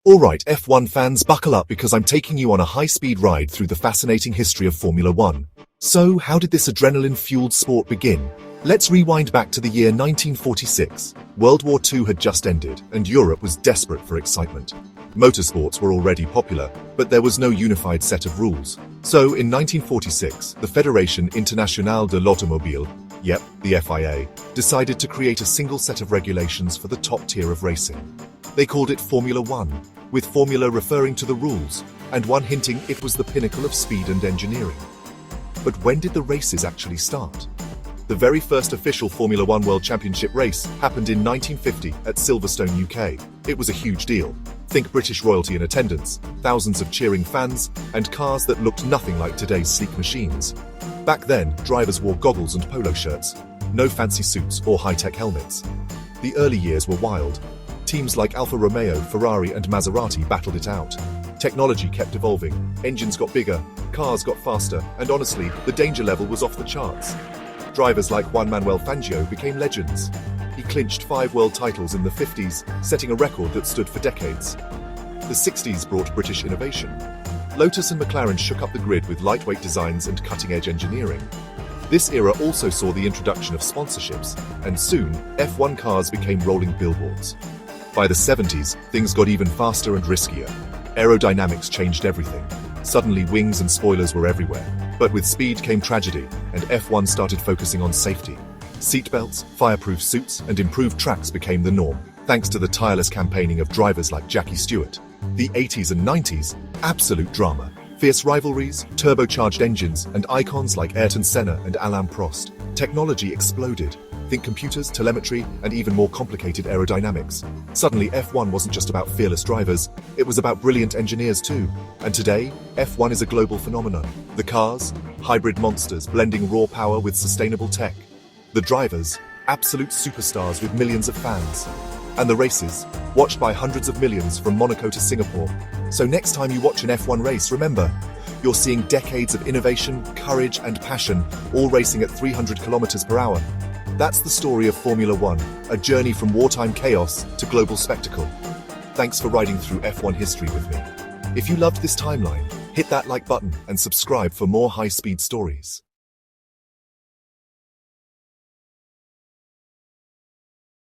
Alright F1 fans, buckle up because I'm taking you on a high-speed ride through the fascinating history of Formula 1. So, how did this adrenaline-fueled sport begin? Let's rewind back to the year 1946. World War II had just ended, and Europe was desperate for excitement. Motorsports were already popular, but there was no unified set of rules. So, in 1946, the Fédération Internationale de l'Automobile, the FIA, decided to create a single set of regulations for the top tier of racing. They called it Formula-1, with formula referring to the rules, and one hinting it was the pinnacle of speed and engineering. But when did the races actually start? The very first official Formula 1 World Championship race happened in 1950 at Silverstone, UK. It was a huge deal. Think British royalty in attendance, thousands of cheering fans, and cars that looked nothing like today's sleek machines. Back then, drivers wore goggles and polo shirts, no fancy suits or high-tech helmets. The early years were wild. Teams like Alfa Romeo, Ferrari and Maserati battled it out. Technology kept evolving, engines got bigger, cars got faster, and honestly, the danger level was off the charts. Drivers like Juan Manuel Fangio became legends. He clinched 5 world titles in the 50s, setting a record that stood for decades. The 60s brought British innovation. Lotus and McLaren shook up the grid with lightweight designs and cutting-edge engineering. This era also saw the introduction of sponsorships, and soon, F1 cars became rolling billboards. By the 70s, things got even faster and riskier. Aerodynamics changed everything. Suddenly, wings and spoilers were everywhere. But with speed came tragedy, and F1 started focusing on safety. Seatbelts, fireproof suits, and improved tracks became the norm, thanks to the tireless campaigning of drivers like Jackie Stewart. The 80s and 90s, absolute drama. Fierce rivalries, turbocharged engines, and icons like Ayrton Senna and Alain Prost. Technology exploded. Think computers, telemetry, and even more complicated aerodynamics. Suddenly, F1 wasn't just about fearless drivers, it was about brilliant engineers too. And today, F1 is a global phenomenon. The cars, hybrid monsters blending raw power with sustainable tech. The drivers, absolute superstars with millions of fans. And the races, watched by hundreds of millions from Monaco to Singapore. So next time you watch an F1 race, remember, you're seeing decades of innovation, courage, and passion, all racing at 300 kilometers per hour. That's the story of Formula 1, a journey from wartime chaos to global spectacle. Thanks for riding through F1 history with me. If you loved this timeline, hit that like button and subscribe for more high-speed stories.